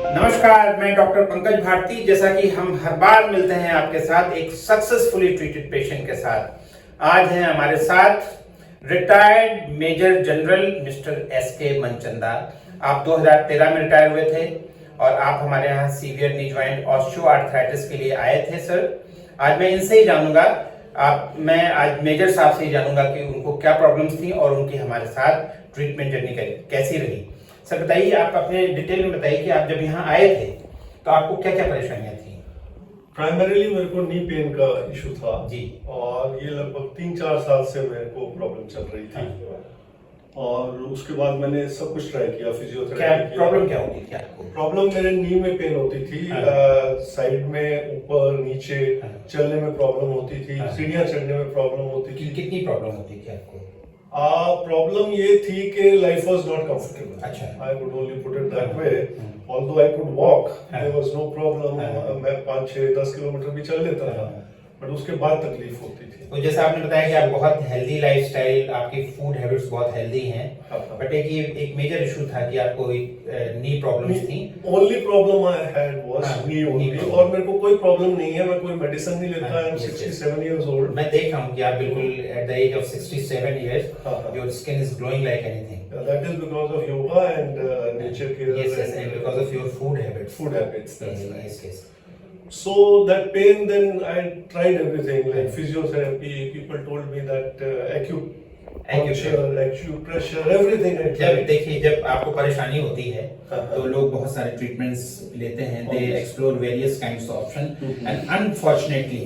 नमस्कार, मैं डॉक्टर पंकज भारती। जैसा कि हम हर बार मिलते हैं आपके साथ एक सक्सेसफुली ट्रीटेड पेशेंट के साथ। आज हैं हमारे साथ retired major general mister SK Manchanda. आप 2013 में रिटायर हुए थे और आप हमारे यहाँ सीवियर नी जॉइंट ऑस्टियोआर्थराइटिस के लिए आए थे सर। आज मैं इनसे ही जानूंगा, मैं आज मेजर साहब से ही जानूंगा कि उनको क्या प्रॉब्लम्स थी और उनकी हमारे साथ ट्रीटमेंट जर्नी कैसी रही। सर बताइए, आप अपने डिटेल में बताइए कि आप जब यहाँ आए थे तो आपको क्या क्या परेशानियां थी? प्राइमरीली मेरे को नी पेन का इशू था जी। और ये लगभग 3-4 साल से मेरे को प्रॉब्लम चल रही थी। और उसके बाद मैंने सब कुछ ट्राई किया, फिजियोथेरेपी किया। प्रॉब्लम क्या होती थी आपको? प्रॉब्लम मेरे नी में पेन होती थी, साइड में, ऊपर नीचे, चलने में प्रॉब्लम होती थी, सीढ़ियाँ चढ़ने में प्रॉब्लम होती थी। कितनी प्रॉब्लम होती थी आपको? प्रॉब्लम ये थी कि लाइफ वाज नॉट कंफर्टेबल। अच्छा। I would only put it that way. Although I could walk, there was no problem. मैं 5, 6, 10 किलोमीटर भी चल लेता था, बट उसके बाद तकलीफ होती थी। तो जैसा आपने बताया कि आप बहुत हेल्दी लाइफस्टाइल, आपकी फूड हैबिट्स बहुत हेल्दी हैं, बट एक मेजर इशू था कि आपको नी प्रॉब्लम्स थी। Only problem I had was knee only, और मेरे को कोई प्रॉब्लम नहीं है, मैं कोई मेडिसिन नहीं लेता। I am 67 years old. मैं देख रहा हूं कि आप बिल्कुल at the age of 67 years your skin is glowing like anything. That is because of yoga and nature care. Yes, and because of your food habits. Food habits, that's right. Yes, yes. So that pain, then I tried everything like physiotherapy. People told me that acupuncture, acupressure, everything I tried. जब देखिए, जब आपको परेशानी होती है तो लोग बहुत सारे ट्रीटमेंट्स लेते हैं, they explore various kinds of options, and unfortunately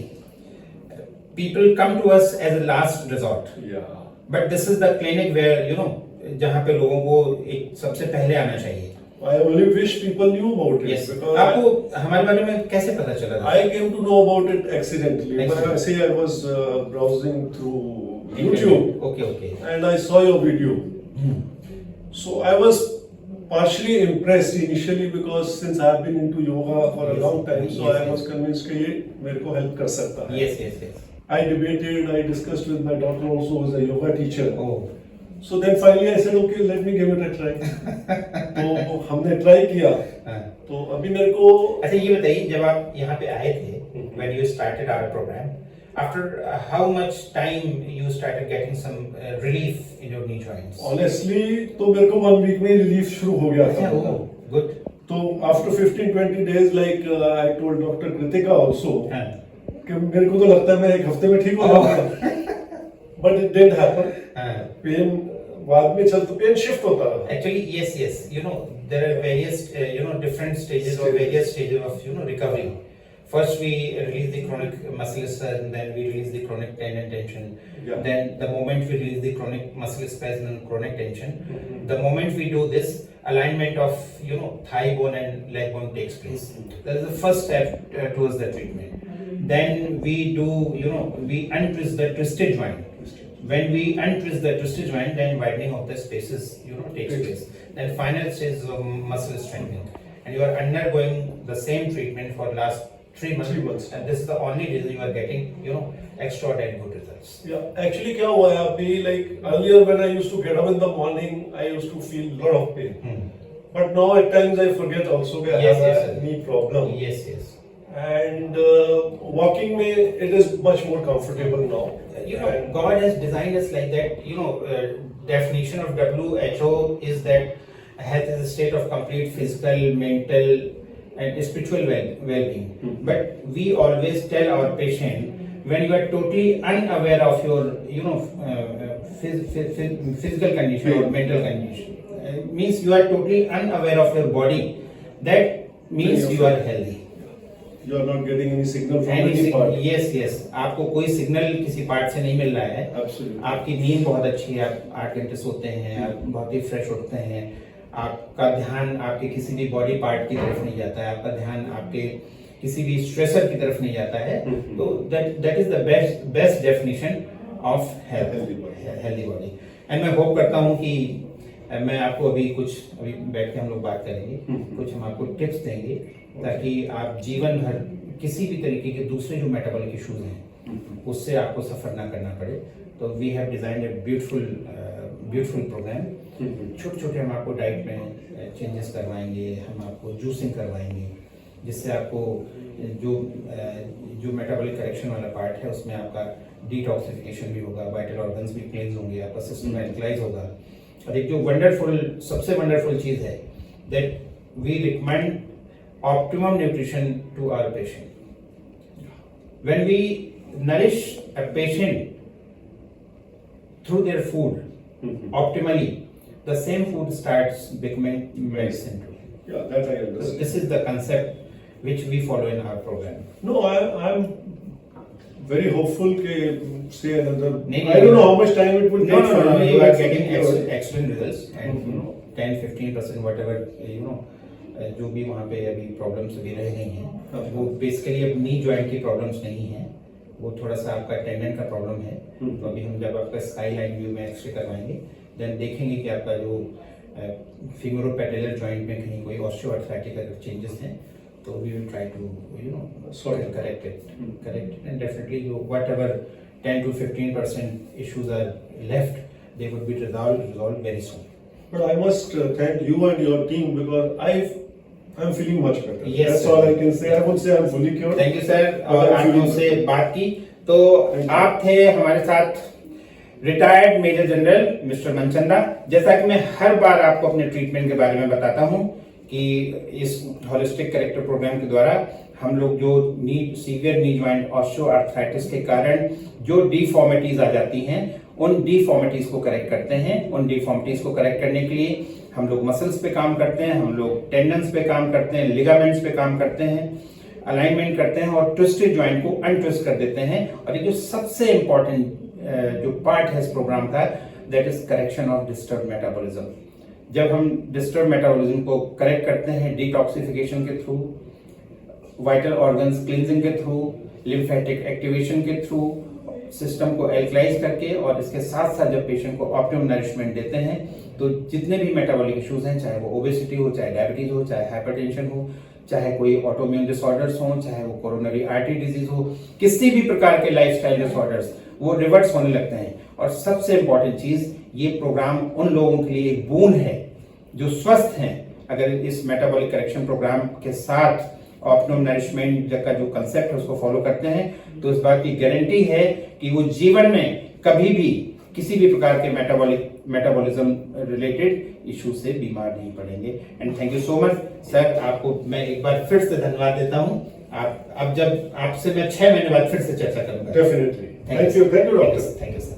people come to us as a last resort. Yeah. But this is the clinic where जहाँ पे लोगों को एक सबसे पहले आना चाहिए। I only wish people knew about it. Yes. Because आपको हमारे बारे में कैसे पता चला था? I came to know about it accidentally. When I say I was browsing through YouTube. Okay. And I saw your video. So I was partially impressed initially because since I have been into yoga for a long time, so I was convinced कि ये मेरे को help कर सकता है. Yes. I debated, I discussed with my daughter also, who is a yoga teacher. Oh. So then finally I said, okay, let me give it a try. तो हमने try किया। तो अभी मेरे को अच्छा ये बताइए, जब आप यहाँ पे आए थे, when you started our program, after how much time you started getting some relief in your knee joints? Honestly तो मेरे को 1 week में रिलीफ शुरू हो गया था। Good. तो after 15-20 days, like I told Dr. Kritika also, कि मेरे को तो लगता है मैं 1 हफ्ते में ठीक हो जाऊंगा। But it did happen. Pain बाद में चलता, पेन शिफ्ट होता रहा। Actually, yes. There are various, different stages or various stages of, recovery. First, we release the chronic muscle spasm, then we release the chronic tendon tension. Yeah. Then, the moment we release the chronic muscle spasm and chronic tension, the moment we do this, alignment of, thigh bone and leg bone takes place. That is the first step towards the treatment. Then we do, we untwist the twisted joint. When we untwist the twisted joint, then widening of the spaces, takes place. Then final stage is of muscle strengthening, and you are undergoing the same treatment for last 3 months. 3 months. And this is the only reason you are getting, extraordinary good results. Yeah, actually क्या हुआ है अभी, like earlier when I used to get up in the morning, I used to feel lot of pain. But now at times I forget also that I have a knee problem. Yes. And walking में it is much more comfortable now. God has designed us like that. Definition of WHO is that health is a state of complete physical, mental, and spiritual well-being. But we always tell our patient, when you are totally unaware of your, physical condition or mental condition, means you are totally unaware of your body. That means you are healthy. You are not getting any signal from any part. Yes. आपको कोई signal किसी part से नहीं मिल रहा है। Absolutely. आपकी नींद बहुत अच्छी है, आप 8 घंटे सोते हैं, आप बहुत ही फ्रेश उठते हैं, आपका ध्यान आपके किसी भी बॉडी पार्ट की तरफ नहीं जाता है, आपका ध्यान आपके किसी भी स्ट्रेसर की तरफ नहीं जाता है। तो that is the best definition of healthy body. And मैं होप करता हूँ कि मैं आपको अभी बैठ के हम लोग बात करेंगे, कुछ हम आपको टिप्स देंगे ताकि आप जीवन भर किसी भी तरीके के दूसरे जो मेटाबॉलिक इश्यूज हैं उससे आपको सफर ना करना पड़े। तो we have designed a beautiful beautiful programme. छोटे छोटे हम आपको डाइट में चेंजेस करवाएंगे, हम आपको जूसिंग करवाएंगे, जिससे आपको जो मेटाबॉलिक करेक्शन वाला पार्ट है उसमें आपका डिटॉक्सिफिकेशन भी होगा, वाइटल ऑर्गन्स भी क्लींस होंगे, आपका सिस्टम एल्कलाइज होगा। और एक जो सबसे वंडरफुल चीज़ है that we recommend optimum nutrition to our patient. When we nourish a patient through their food optimally, the same food starts becoming medicine too. Yeah, that I So understand. this is the concept which we follow in our program. No, I'm very hopeful ke say another. Maybe I don't know how much time it will No, take. no, for no, you you to are accept getting your- excellent results and 10-15% whatever जो भी वहाँ पे अभी problems अभी रह गई हैं वो बेसिकली अब नी जॉइंट की प्रॉब्लम्स नहीं है, वो थोड़ा सा आपका टेंडन का प्रॉब्लम है। तो अभी हम जब आपका स्काई लाइन व्यू में एक्सरे करवाएंगे देन देखेंगे कि आपका जो फीमोरोपेडिलर जॉइंट में कहीं कोई ऑस्टियोआर्थराइटिक अगर चेंजेस हैं तो we will try to Sort it. Correct it and definitely whatever 10 to 15% issues are left, they would be resolved very soon. But I must thank you and your team because I'm feeling much better. Yes, That's sir. all I can say. I would say I'm fully cured. Thank you sir. और I'm आपने feeling उससे good. बात की तो Thank you. आप थे हमारे साथ retired major general mister Manchanda. जैसा कि मैं हर बार आपको अपने ट्रीटमेंट के बारे में बताता हूं कि इस होलिस्टिक करेक्टर प्रोग्राम के द्वारा हम लोग जो सीवियर नी जॉइंट ऑस्टियोआर्थराइटिस के कारण जो डिफॉर्मिटीज आ जाती हैं उन डिफॉर्मिटीज को करेक्ट करते हैं। उन डिफॉर्मिटीज को करेक्ट करने के लिए हम लोग मसल्स पे काम करते हैं, हम लोग टेंडन्स पे काम करते हैं, लिगामेंट्स पे काम करते हैं, अलाइनमेंट करते हैं और ट्विस्टेड जॉइंट को अनट्विस्ट कर देते हैं। और ये जो सबसे इंपॉर्टेंट जो पार्ट है इस प्रोग्राम का that is correction of disturb metabolism. जब हम डिस्टर्ब मेटाबॉलिज्म को करेक्ट करते हैं डिटॉक्सिफिकेशन के थ्रू, वाइटल ऑर्गन्स क्लींजिंग के थ्रू, लिम्फेटिक एक्टिवेशन के थ्रू, सिस्टम को एल्कलाइज करके और इसके साथ साथ जब पेशेंट को ऑप्टिमम नरिशमेंट देते हैं तो जितने भी मेटाबॉलिक इश्यूज हैं, चाहे वो ओबेसिटी हो, चाहे डायबिटीज हो, चाहे हाइपरटेंशन हो, चाहे कोई ऑटोइम्यून डिसऑर्डर्स हो, चाहे वो कोरोनरी आर्टरी डिजीज हो, किसी भी प्रकार के लाइफस्टाइल डिसऑर्डर्स वो रिवर्स होने लगते हैं। और सबसे इंपॉर्टेंट चीज ये प्रोग्राम उन लोगों के लिए एक बून है जो स्वस्थ हैं। अगर इस मेटाबॉलिक करेक्शन प्रोग्राम के साथ ऑप्टिमम नरिशमेंट का जो कंसेप्ट है उसको फॉलो करते हैं तो इस बात की गारंटी है कि वो जीवन में कभी भी किसी भी प्रकार के मेटाबॉलिज्म रिलेटेड इशू से बीमार नहीं पड़ेंगे। And thank you so much sir, आपको मैं एक बार फिर से धन्यवाद देता हूं। आप अब जब आपसे मैं 6 महीने बाद फिर से चर्चा करूंगा। Definitely. Thank you. Thank you, doctor. Thank you sir.